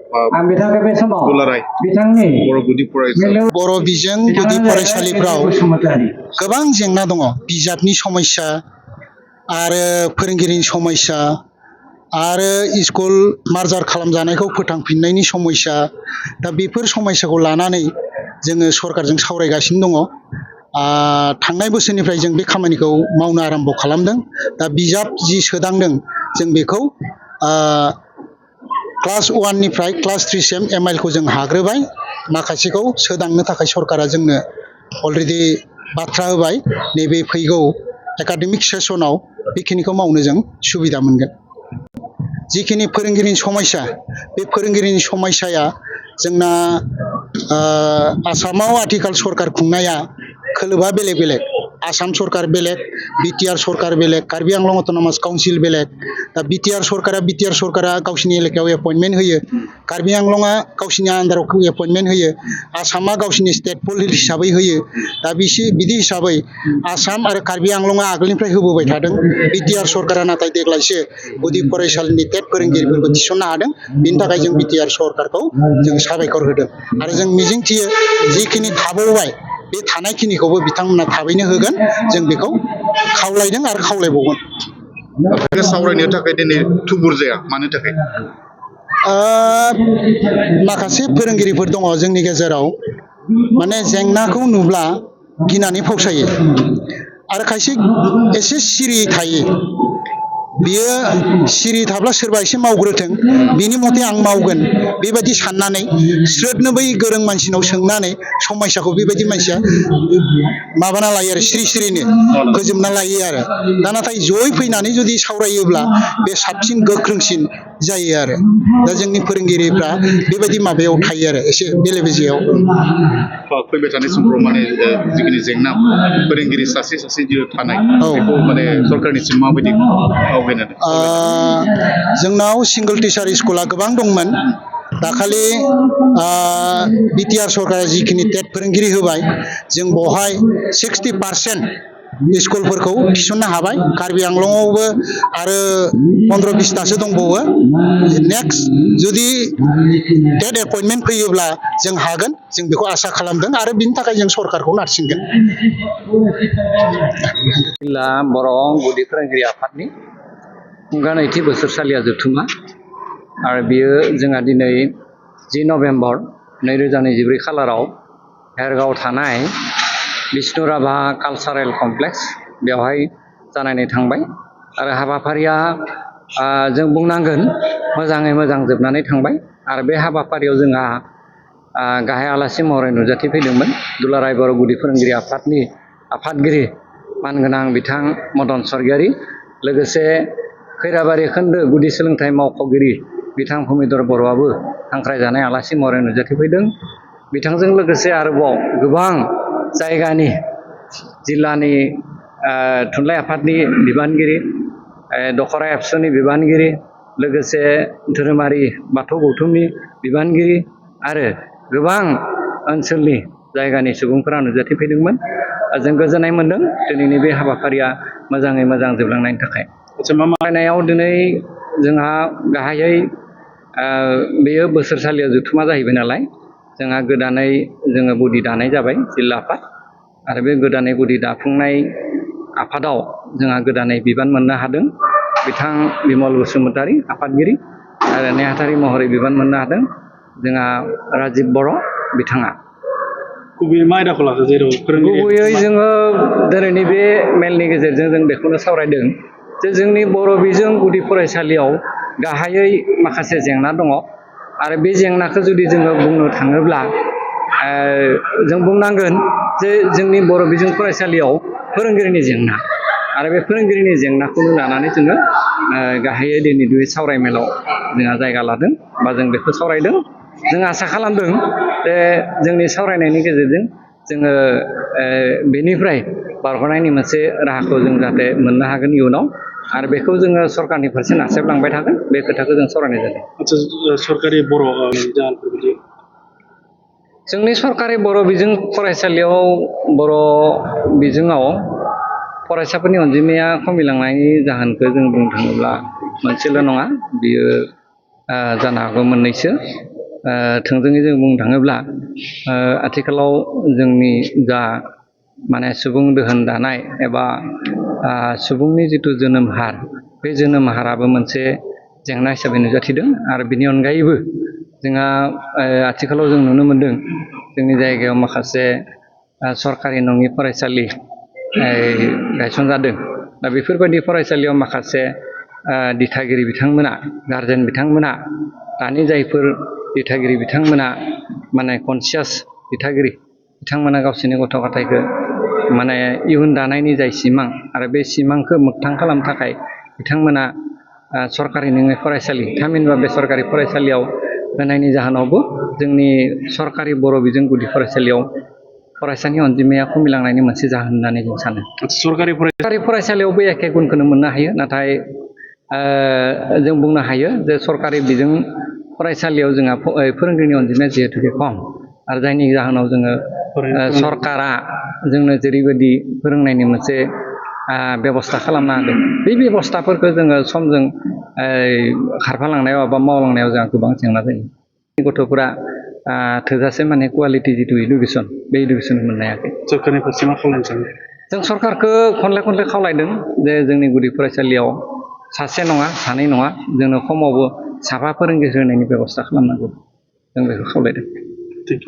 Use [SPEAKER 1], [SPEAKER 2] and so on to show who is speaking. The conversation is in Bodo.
[SPEAKER 1] दुलाराय बर' गुदि फरायसालि बर' बिजों गुदि फरायसालिफ्राव गोबां जेंना दङ बिजाबनि समस्या आरो फोरोंगिरिनि समस्या आरो स्कुल मार्जार खालामजानायखौ फोथांफिननायनि समस्या दा बेफोर समस्याखौ लानानै जोङो सरकारजों सावरायगासिनो दङ थांनाय बोसोरनिफ्राय जों बे खामानिखौ मावनो आराम्भ खालामदों दा बिजाब जि सोदांदों जों बेखौ क्लास 1 निफ्राय क्लास 3 सिम MIL खौ जों हाग्रोबाय माखासेखौ सोदांनो थाखाय सरकारा जोंनो अलरेडि बाथ्रा होबाय नैबे फैगौ एकाडेमिक सेसनाव बेखिनिखौ मावनो जों सुबिदा मोनगोन जिखिनि फोरोंगिरिनि समस्या बे फोरोंगिरिनि समस्याया जोंना आसामाव आथिखाल सरकार खुंनाया खोलोबा बेलेग बेलेग आसाम सरकार बेलेग BTR सरकार बेलेग कार्बि आंलं अट'नमास काउन्सिल बेलेग दा BTR सरकारा गावसिनि एलेकायाव एपइन्टमेन्ट होयो कार्बि आंलंआ गावसिनि आन्दाराव एपइन्टमेन्ट होयो आसामा गावसिनि स्टेट पलिसि हिसाबै होयो दा बिदि हिसाबै आसाम आरो कार्बि आंलंआ आगोलनिफ्राय होबोबाय थादों BTR सरकारा नाथाय देग्लायसो गुदि फरायसालिनि टेट फोरोंगिरिफोरखौ थिसननो हादों बिनि थाखाय जों BTR सरकारखौ जों साबायखर होदों आरो जों मिजिंथियो जिखिनि थाबावबाय बे थानायखिनिखौबो बिथांमोना थाबैनो होगोन जों बेखौ खावलायदों आरो खावलायबावगोन सावरायनो थाखाय दिनै थुबुर जाया मानो थाखाय माखासे फोरोंगिरिफोर दङ जोंनि गेजेराव माने जेंनाखौ नुब्ला गिनानै फावसायो आरो खायसे एसे सिरि थायो बियो सिरि थाब्ला सोरबा एसे मावग्रोथों बिनि मथे आं मावगोन बेबायदि साननानै स्रोदनो बै गोरों मानसिनाव सोंनानै समस्याखौ बेबायदि मानसिया माबाना लायो आरो सिरिनो फोजोबना लायो आरो दा नाथाय जयै फैनानै जुदि सावरायोब्ला बे साबसिन गोख्रोंसिन जायो आरो दा जोंनि फोरोंगिरिफ्रा बेबायदि माबायाव थायो आरो एसे बेले बेजेयाव फैबाय थानाय समफ्राव माने जिखिनि जेंना फोरोंगिरि सासे थानाय बेखौ माने सरकारनिसिम माबायदि जोंनाव सिंगल टिचार स्कुला गोबां दंमोन दाखालि BTR सरकारा जिखिनि टेट फोरोंगिरि होबाय जों बेवहाय 60% स्कुलफोरखौ थिसननो हाबाय कार्बि आंलंआवबो आरो 15-20तासो दंबावो नेक्स्ट जुदि टेट एपइन्टमेन्ट फैयोब्ला जों हागोन जों बेखौ आसा खालामदों आरो बिनि थाखाय जों सरकारखौ नारसिनगोन
[SPEAKER 2] जिल्ला बर' गुदि फोरोंगिरि आफादनि खुंगा नैथि बोसोरसालिया जथुमा आरो बियो जोंहा दिनै 10 नभेम्बर 2024 खालाराव हेरगाव थानाय बिष्णु राभा कालचारेल कमप्लेक्स बेवहाय जानानै थांबाय आरो हाबाफारिया जों बुंनांगोन मोजाङै मोजां जोबनानै थांबाय आरो बे हाबाफारियाव जोंहा गाहाय आलासि महरै नुजाथिफैदोंमोन दुलाराय बर' गुदि फोरोंगिरि आफादनि आफादगिरि मानगोनां बिथां मदन स्वर्गियारि लोगोसे खैराबारि खोन्दो गुदि सोलोंथाइ मावख'गिरि बिथां भुमिधर बर'आबो हांख्रायजानाय आलासि महरै नुजाथिफैदों बिथांजों लोगोसे आरोबाव गोबां जायगानि जिल्लानि थुनलाइ आफादनि बिबानगिरि दखरा एबसुनि बिबानगिरि लोगोसे धोरोमारि बाथौ गौथुमनि बिबानगिरि आरो गोबां ओनसोलनि जायगानि सुबुंफोरा नुजाथिफैदोंमोन जों गोजोननाय मोन्दों दिनैनि बे हाबाफारिया मोजाङै मोजां जोबलांनायनि थाखाय फरायनायाव दिनै जोंहा गाहायै बेयो बोसोरसालिया जथुमा जाहैबाय नालाय जोंहा गोदानै जोङो गुदि दानाय जाबाय जिल्ला आफाद आरो बे गोदानै गुदि दाफुंनाय आफादाव जोंहा गोदानै बिबान मोननो हादों बिथां बिमल बसुमतारी आफादगिरि आरो नेहाथारि महरै बिबान मोननो हादों जोंहा राजिब बर' बिथाङा
[SPEAKER 3] गुबैयै मा आयदाखौ लाखो जेराव
[SPEAKER 2] गुबैयै जोङो दिनैनि बे मेलनि गेजेरजों जों बेखौनो सावरायदों जे जोंनि बर' बिजों गुदि फरायसालियाव गाहायै माखासे जेंना दङ आरो बे जेंनाखौ जुदि जोङो बुंनो थाङोब्ला जों बुंनांगोन जे जोंनि बर' बिजों फरायसालियाव फोरोंगिरिनि जेंना आरो बे फोरोंगिरिनि जेंनाखौनो लानानै जोङो गाहायै दिनै बे सावरायमेलाव जोंहा जायगा लादों बा जों बेखौ सावरायदों जों आसा खालामदों जे जोंनि सावरायनायनि गेजेरजों जोङो बेनिफ्राय बारग'नायनि मोनसे राहाखौ जों जाहाथे मोननो हागोन इयुनाव आरो बेखौ जोङो सरकारनि फारसे नारसिनलांबाय थागोन बे खोथाखौ जों सावरायनाय जादों
[SPEAKER 3] आच्चा सरकारि बर' जाहोनफोरबायदि
[SPEAKER 2] जोंनि सरकारि बर' बिजों फरायसालियाव बर' बिजोङाव फरायसाफोरनि अनजिमाया खमिलांनायनि जाहोनखौ जों बुंनो थाङोब्ला मोनसेल' नङा बियो जानो हागौ मोननैसो थोंजोङै जों बुंनो थाङोब्ला आथिखालाव जोंनि जा माने सुबुं दोहोन दानाय एबा सुबुंनि जिथु जोनोम हार बे जोनोम हाराबो मोनसे जेंना हिसाबै नुजाथिदों आरो बिनि अनगायैबो जोंहा आथिखालाव जों नुनो मोनदों जोंनि जायगायाव माखासे सरकारि नङि फरायसालि गायसनजादों दा बेफोरबायदि फरायसालियाव माखासे दिथागिरि बिथांमोना गारजेन बिथांमोना दानि जायफोर दिथागिरि बिथांमोना माने कनसियास दिथागिरि बिथांमोना गावसोरनि गथ' गथायखौ माने इयुन दानायनि जाय सिमां आरो बे सिमांखौ मोगथां खालामनो थाखाय बिथांमोना सरकारि नङै फरायसालि थामहिनबा बेसरकारि फरायसालियाव होनायनि जाहोनावबो जोंनि सरकारि बर' बिजों गुदि फरायसालियाव फरायसानि अनजिमाया खमिलांनायनि मोनसे जाहोन होननानै जों सानो। सरकारि फरायसालियावबो एखे गुनखौनो मोननो हायो नाथाय जों बुंनो हायो जे सरकारि बिजों फरायसालियाव जोंहा फोरोंगिरिनि अनजिमाया जिहेतु खम आरो जायनि जाहोनाव जोङो सरकारा जोंनो जेरैबायदि फोरोंनायनि मोनसे बेबस्था खालामना होदों बे बेबस्थाफोरखौ जोङो समजों खारफालांनायाव एबा मावलांनायाव जोंहा गोबां जेंना जायो गथ'फोरा थोजासे माने कुवालिटि जिथु इडुकेसन बे इडुकेसनखौ मोननो हायाखै।
[SPEAKER 3] सरकारनि फारसे मा खालामनो सानो?
[SPEAKER 2] जों सरकारखौ खनले खावलायदों जे जोंनि गुदि फरायसालियाव सासे नङा सानै नङा जोंनो खमावबो साफा फोरोंगिरि होनायनि बेबस्था खालामनांगौ जों बेखौ खावलायदों।
[SPEAKER 3] Thank you.